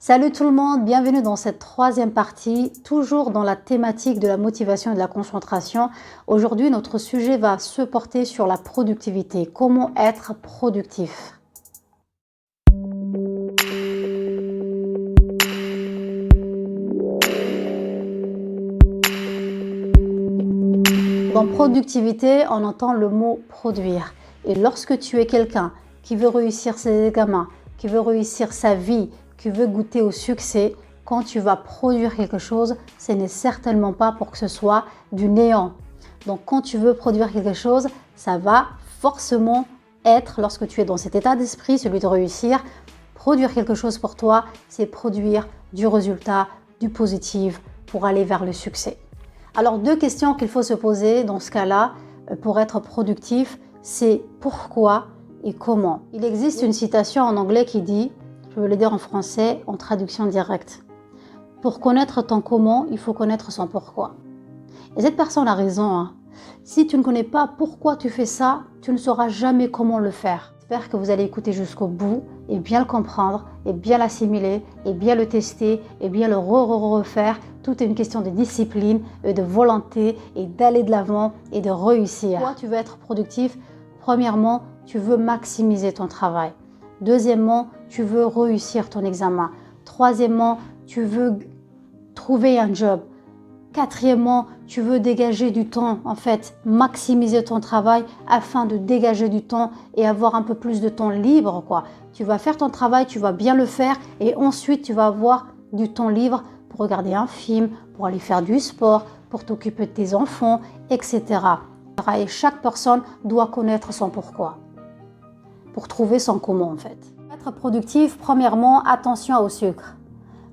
Salut tout le monde, bienvenue dans cette troisième partie, toujours dans la thématique de la motivation et de la concentration. Aujourd'hui, notre sujet va se porter sur la productivité. Comment être productif? Dans productivité, on entend le mot produire. Et lorsque tu es quelqu'un qui veut réussir ses examens, qui veut réussir sa vie, qui veut goûter au succès, quand tu vas produire quelque chose, ce n'est certainement pas pour que ce soit du néant. Donc quand tu veux produire quelque chose, ça va forcément être, lorsque tu es dans cet état d'esprit, celui de réussir, produire quelque chose pour toi, c'est produire du résultat, du positif pour aller vers le succès. Alors, deux questions qu'il faut se poser dans ce cas-là pour être productif, c'est pourquoi et comment. Il existe une citation en anglais qui dit, je vais le dire en français, en traduction directe. Pour connaître ton comment, il faut connaître son pourquoi. Et cette personne a raison. Hein. Si tu ne connais pas pourquoi tu fais ça, tu ne sauras jamais comment le faire. J'espère que vous allez écouter jusqu'au bout et bien le comprendre, et bien l'assimiler, et bien le tester, et bien le refaire. Tout est une question de discipline, et de volonté, et d'aller de l'avant, et de réussir. Toi, tu veux être productif. Premièrement, tu veux maximiser ton travail. Deuxièmement, tu veux réussir ton examen. Troisièmement, tu veux trouver un job. Quatrièmement, tu veux dégager du temps, en fait, maximiser ton travail afin de dégager du temps et avoir un peu plus de temps libre, quoi. Tu vas faire ton travail, tu vas bien le faire et ensuite tu vas avoir du temps libre pour regarder un film, pour aller faire du sport, pour t'occuper de tes enfants, etc. Et chaque personne doit connaître son pourquoi pour trouver son comment, en fait. Pour être productif, premièrement, attention au sucre.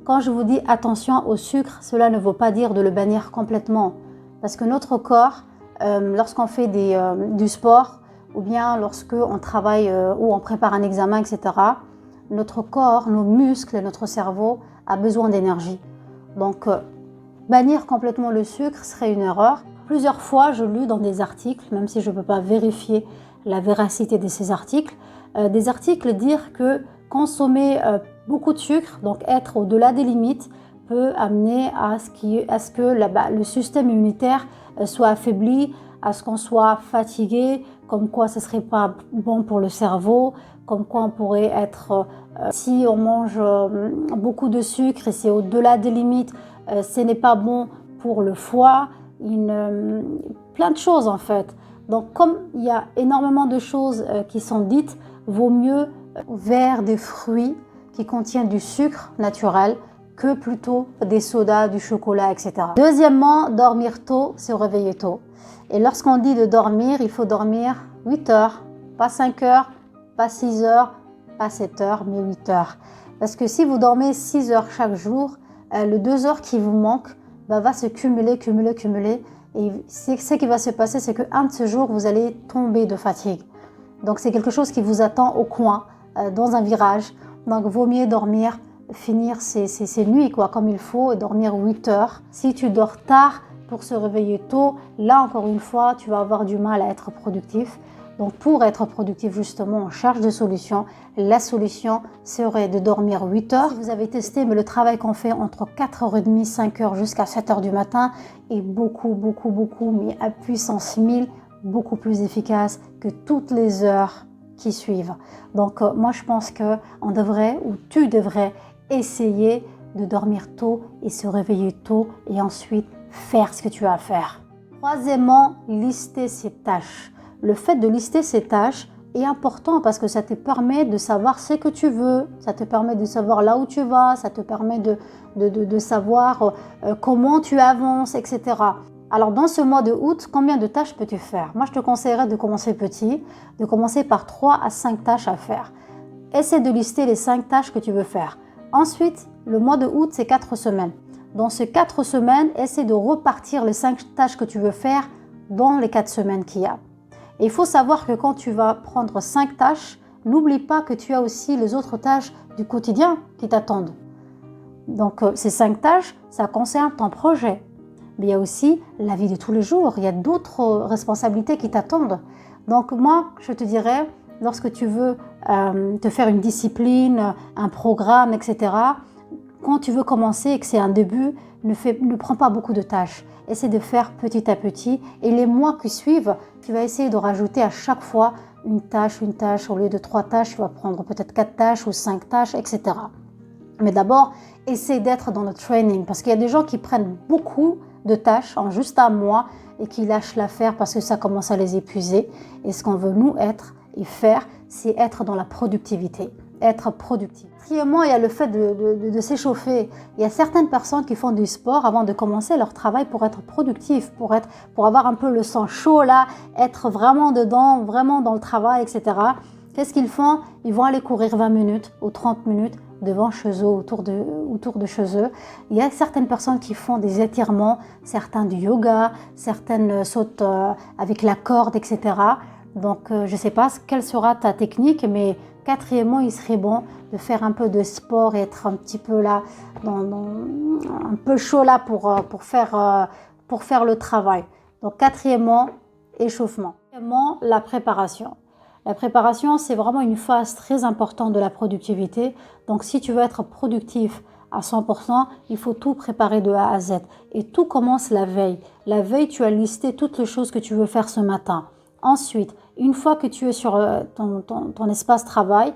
Quand je vous dis attention au sucre, cela ne veut pas dire de le bannir complètement. Parce que notre corps, lorsqu'on fait du sport, ou bien lorsqu'on travaille ou on prépare un examen, etc., notre corps, nos muscles et notre cerveau a besoin d'énergie. Donc, bannir complètement le sucre serait une erreur. Plusieurs fois, je lis dans des articles, même si je ne peux pas vérifier la véracité de ces articles, des articles dire que consommer beaucoup de sucre, donc être au-delà des limites, peut amener à ce que le système immunitaire soit affaibli, à ce qu'on soit fatigué, comme quoi ce ne serait pas bon pour le cerveau, comme quoi on pourrait être, si on mange beaucoup de sucre et c'est au-delà des limites, ce n'est pas bon pour le foie, plein de choses en fait. Donc comme il y a énormément de choses qui sont dites, vaut mieux vers des fruits qui contiennent du sucre naturel que plutôt des sodas, du chocolat, etc. Deuxièmement, dormir tôt, se réveiller tôt. Et lorsqu'on dit de dormir, il faut dormir 8 heures, pas 5 heures, pas 6 heures, pas 7 heures, mais 8 heures. Parce que si vous dormez 6 heures chaque jour, le 2 heures qui vous manque va se cumuler. Et ce qui va se passer, c'est qu'un de ces jours, vous allez tomber de fatigue. Donc c'est quelque chose qui vous attend au coin, dans un virage. Donc vaut mieux dormir, finir ces nuits comme il faut et dormir 8 heures. Si tu dors tard pour se réveiller tôt, là encore une fois, tu vas avoir du mal à être productif. Donc pour être productif justement, on cherche des solutions. La solution serait de dormir 8 heures. Si vous avez testé, mais le travail qu'on fait entre 4h30, 5h jusqu'à 7h du matin est beaucoup, mais à puissance 1000, beaucoup plus efficace que toutes les heures qui suivent. Donc moi je pense qu'on devrait, ou tu devrais essayer de dormir tôt et se réveiller tôt et ensuite faire ce que tu as à faire. Troisièmement, lister ses tâches. Le fait de lister ses tâches est important parce que ça te permet de savoir ce que tu veux, ça te permet de savoir là où tu vas, ça te permet de savoir comment tu avances, etc. Alors dans ce mois de août, combien de tâches peux-tu faire? Moi je te conseillerais de commencer petit, de commencer par 3 à 5 tâches à faire. Essaie de lister les 5 tâches que tu veux faire. Ensuite, le mois de août c'est 4 semaines. Dans ces 4 semaines, essaie de repartir les 5 tâches que tu veux faire dans les 4 semaines qu'il y a. Et il faut savoir que quand tu vas prendre 5 tâches, n'oublie pas que tu as aussi les autres tâches du quotidien qui t'attendent. Donc ces 5 tâches, ça concerne ton projet. Mais il y a aussi la vie de tous les jours, il y a d'autres responsabilités qui t'attendent. Donc moi, je te dirais, lorsque tu veux te faire une discipline, un programme, etc., quand tu veux commencer et que c'est un début, ne prends pas beaucoup de tâches. Essaie de faire petit à petit. Et les mois qui suivent, tu vas essayer de rajouter à chaque fois une tâche. Au lieu de 3 tâches, tu vas prendre peut-être 4 tâches ou 5 tâches, etc. Mais d'abord, essaie d'être dans le training. Parce qu'il y a des gens qui prennent beaucoup de tâches en juste un mois et qui lâchent l'affaire parce que ça commence à les épuiser. Et ce qu'on veut nous être et faire, c'est être dans la productivité. Être productif. Quatrièmement, il y a le fait de s'échauffer. Il y a certaines personnes qui font du sport avant de commencer leur travail pour être productif, pour avoir un peu le sang chaud là, être vraiment dedans, vraiment dans le travail, etc. Qu'est-ce qu'ils font? Ils vont aller courir 20 minutes ou 30 minutes devant chez eux, autour de chez eux. Il y a certaines personnes qui font des étirements, certains du yoga, certaines sautent avec la corde, etc. Donc, je ne sais pas quelle sera ta technique, mais quatrièmement, il serait bon de faire un peu de sport et être un petit peu là, un peu chaud là pour faire le travail. Donc, quatrièmement, échauffement. Quatrièmement, la préparation. La préparation, c'est vraiment une phase très importante de la productivité. Donc, si tu veux être productif à 100%, il faut tout préparer de A à Z. Et tout commence la veille. La veille, tu as listé toutes les choses que tu veux faire ce matin. Ensuite, une fois que tu es sur ton espace travail,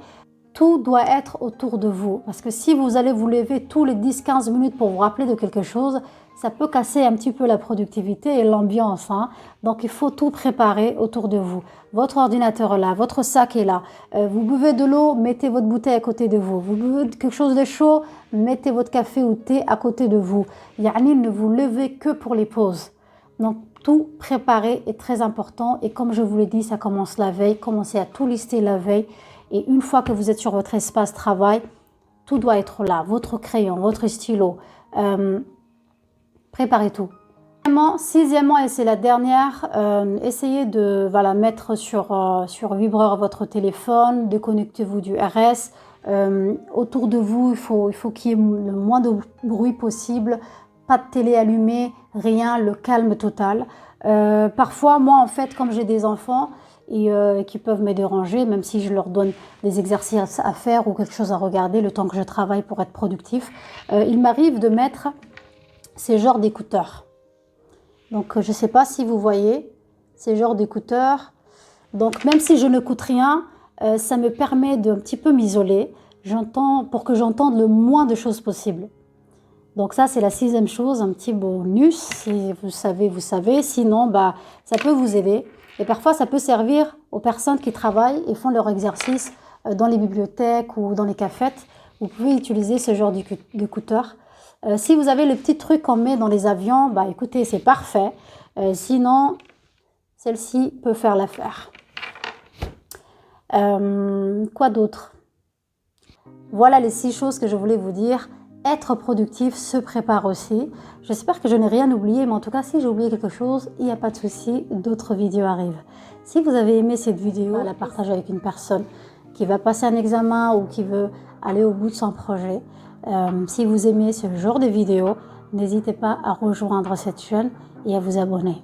tout doit être autour de vous. Parce que si vous allez vous lever tous les 10-15 minutes pour vous rappeler de quelque chose, ça peut casser un petit peu la productivité et l'ambiance. Donc, il faut tout préparer autour de vous. Votre ordinateur est là, votre sac est là. Vous buvez de l'eau, mettez votre bouteille à côté de vous. Vous buvez quelque chose de chaud, mettez votre café ou thé à côté de vous. Yani, ne vous levez que pour les pauses. Donc, tout préparer est très important. Et comme je vous l'ai dit, ça commence la veille. Commencez à tout lister la veille. Et une fois que vous êtes sur votre espace travail, tout doit être là. Votre crayon, votre stylo. Préparez tout. Sixièmement, et c'est la dernière, essayez de mettre sur vibreur votre téléphone, déconnectez-vous du RS. Autour de vous, il faut qu'il y ait le moins de bruit possible. Pas de télé allumée, rien, le calme total. Parfois, moi, en fait, comme j'ai des enfants et qui peuvent me déranger, même si je leur donne des exercices à faire ou quelque chose à regarder le temps que je travaille pour être productif, il m'arrive de mettre ces genres d'écouteurs. Donc, je ne sais pas si vous voyez ces genres d'écouteurs. Donc, même si je n'écoute rien, ça me permet d'un petit peu m'isoler pour que j'entende le moins de choses possible. Donc ça, c'est la sixième chose, un petit bonus. Si vous savez, vous savez. Sinon, ça peut vous aider. Et parfois, ça peut servir aux personnes qui travaillent et font leur exercice dans les bibliothèques ou dans les cafettes. Vous pouvez utiliser ce genre d'écouteurs. Si vous avez le petit truc qu'on met dans les avions, écoutez, c'est parfait. Sinon, celle-ci peut faire l'affaire. Quoi d'autre? Voilà les 6 choses que je voulais vous dire. Être productif se prépare aussi. J'espère que je n'ai rien oublié, mais en tout cas, si j'ai oublié quelque chose, il n'y a pas de souci, d'autres vidéos arrivent. Si vous avez aimé cette vidéo, la partager avec une personne qui va passer un examen ou qui veut aller au bout de son projet. Si vous aimez ce genre de vidéos, n'hésitez pas à rejoindre cette chaîne et à vous abonner.